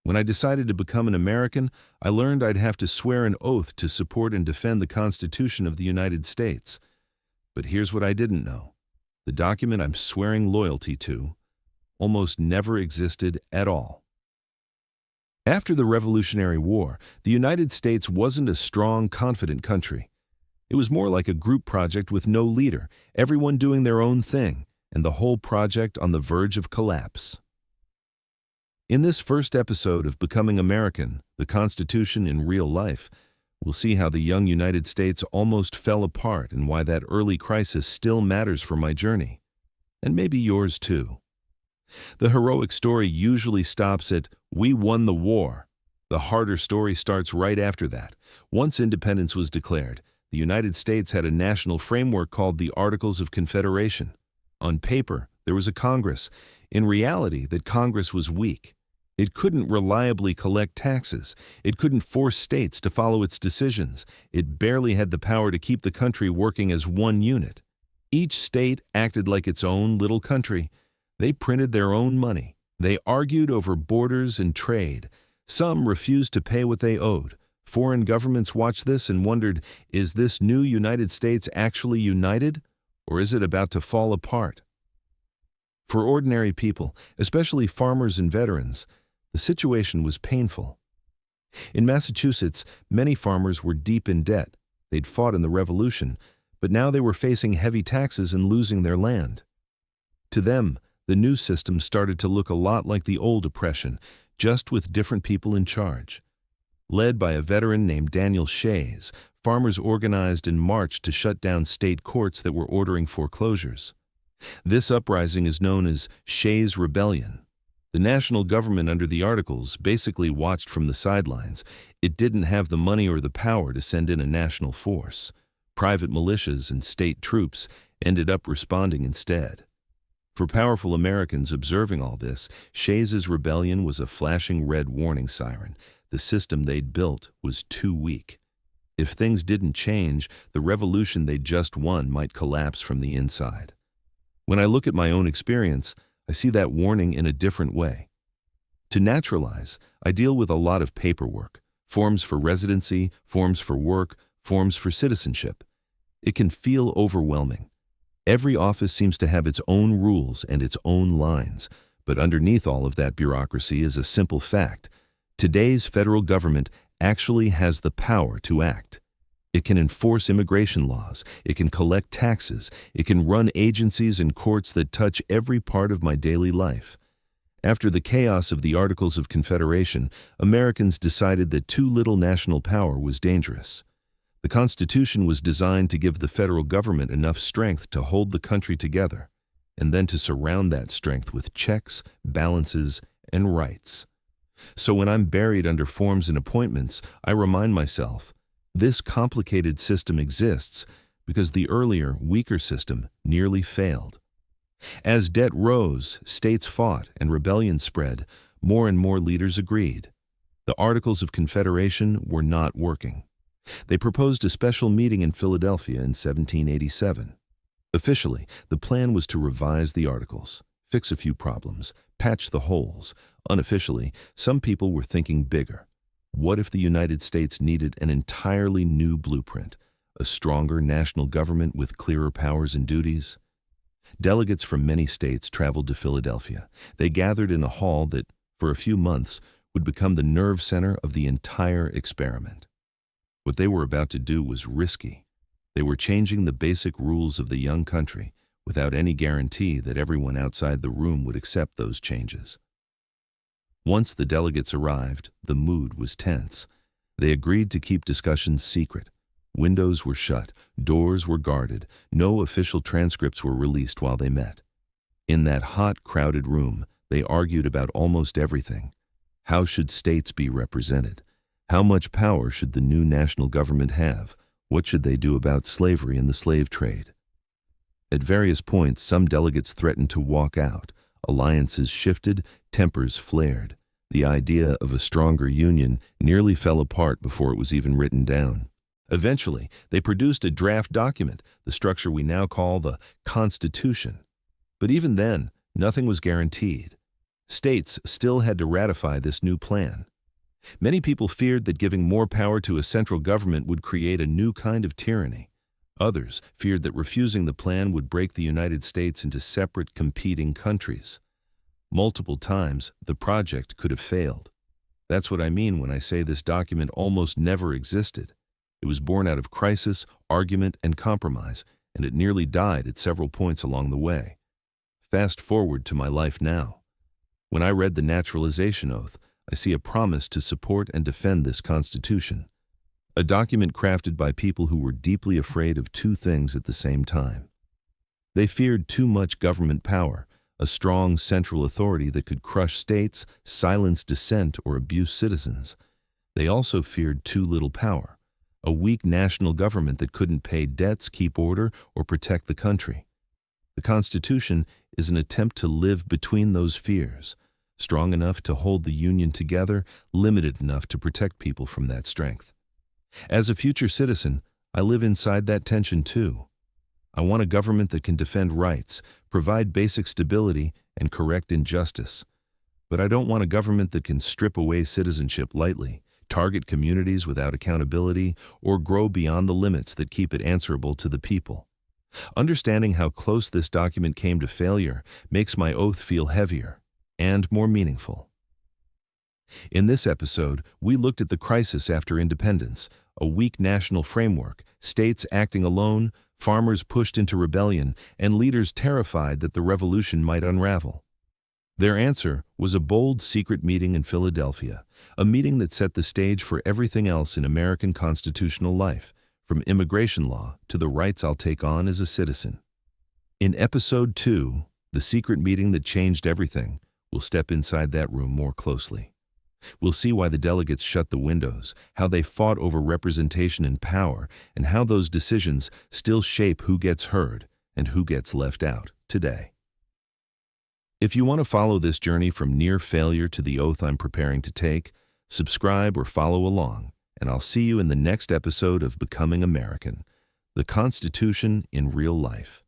When I decided to become an American, I learned I'd have to swear an oath to support and defend the Constitution of the United States. But here's what I didn't know. The document I'm swearing loyalty to almost never existed at all. After the Revolutionary War, the United States wasn't a strong, confident country. It was more like a group project with no leader, everyone doing their own thing, and the whole project on the verge of collapse. In this first episode of Becoming American, the Constitution in Real Life, we'll see how the young United States almost fell apart and why that early crisis still matters for my journey. And maybe yours too. The heroic story usually stops at, "We won the war." The harder story starts right after that. Once independence was declared, the United States had a national framework called the Articles of Confederation. On paper, there was a Congress. In reality, that Congress was weak. It couldn't reliably collect taxes. It couldn't force states to follow its decisions. It barely had the power to keep the country working as one unit. Each state acted like its own little country. They printed their own money. They argued over borders and trade. Some refused to pay what they owed. Foreign governments watched this and wondered, is this new United States actually united, or is it about to fall apart? For ordinary people, especially farmers and veterans, the situation was painful. In Massachusetts, many farmers were deep in debt. They'd fought in the Revolution, but now they were facing heavy taxes and losing their land. To them, the new system started to look a lot like the old oppression, just with different people in charge. Led by a veteran named Daniel Shays, farmers organized and marched to shut down state courts that were ordering foreclosures. This uprising is known as Shays Rebellion. The national government under the Articles basically watched from the sidelines. It didn't have the money or the power to send in a national force. Private militias and state troops ended up responding instead. For powerful Americans observing all this, Shays' rebellion was a flashing red warning siren. The system they'd built was too weak. If things didn't change, the revolution they'd just won might collapse from the inside. When I look at my own experience, I see that warning in a different way. To naturalize, I deal with a lot of paperwork, forms for residency, forms for work, forms for citizenship. It can feel overwhelming. Every office seems to have its own rules and its own lines, but underneath all of that bureaucracy is a simple fact. Today's federal government actually has the power to act. It can enforce immigration laws, it can collect taxes, it can run agencies and courts that touch every part of my daily life. After the chaos of the Articles of Confederation, Americans decided that too little national power was dangerous. The Constitution was designed to give the federal government enough strength to hold the country together, and then to surround that strength with checks, balances, and rights. So when I'm buried under forms and appointments, I remind myself, this complicated system exists because the earlier, weaker system nearly failed. As debt rose, states fought, and rebellion spread, more and more leaders agreed. The Articles of Confederation were not working. They proposed a special meeting in Philadelphia in 1787. Officially, the plan was to revise the Articles, fix a few problems, patch the holes. Unofficially, some people were thinking bigger. What if the United States needed an entirely new blueprint, a stronger national government with clearer powers and duties? Delegates from many states traveled to Philadelphia. They gathered in a hall that, for a few months, would become the nerve center of the entire experiment. What they were about to do was risky. They were changing the basic rules of the young country without any guarantee that everyone outside the room would accept those changes. Once the delegates arrived, the mood was tense. They agreed to keep discussions secret. Windows were shut, doors were guarded, no official transcripts were released while they met. In that hot, crowded room, they argued about almost everything. How should states be represented? How much power should the new national government have? What should they do about slavery and the slave trade? At various points, some delegates threatened to walk out. Alliances shifted, tempers flared. The idea of a stronger union nearly fell apart before it was even written down. Eventually, they produced a draft document, the structure we now call the Constitution. But even then, nothing was guaranteed. States still had to ratify this new plan. Many people feared that giving more power to a central government would create a new kind of tyranny. Others feared that refusing the plan would break the United States into separate, competing countries. Multiple times, the project could have failed. That's what I mean when I say this document almost never existed. It was born out of crisis, argument, and compromise, and it nearly died at several points along the way. Fast forward to my life now. When I read the Naturalization Oath, I see a promise to support and defend this Constitution. A document crafted by people who were deeply afraid of two things at the same time. They feared too much government power, a strong central authority that could crush states, silence dissent, or abuse citizens. They also feared too little power, a weak national government that couldn't pay debts, keep order, or protect the country. The Constitution is an attempt to live between those fears, strong enough to hold the Union together, limited enough to protect people from that strength. As a future citizen, I live inside that tension too. I want a government that can defend rights, provide basic stability, and correct injustice. But I don't want a government that can strip away citizenship lightly, target communities without accountability, or grow beyond the limits that keep it answerable to the people. Understanding how close this document came to failure makes my oath feel heavier and more meaningful. In this episode, we looked at the crisis after independence, a weak national framework, states acting alone, farmers pushed into rebellion, and leaders terrified that the revolution might unravel. Their answer was a bold secret meeting in Philadelphia, a meeting that set the stage for everything else in American constitutional life, from immigration law to the rights I'll take on as a citizen. In Episode 2, The Secret Meeting That Changed Everything, we'll step inside that room more closely. We'll see why the delegates shut the windows, how they fought over representation and power, and how those decisions still shape who gets heard and who gets left out today. If you want to follow this journey from near failure to the oath I'm preparing to take, subscribe or follow along, and I'll see you in the next episode of Becoming American, the Constitution in Real Life.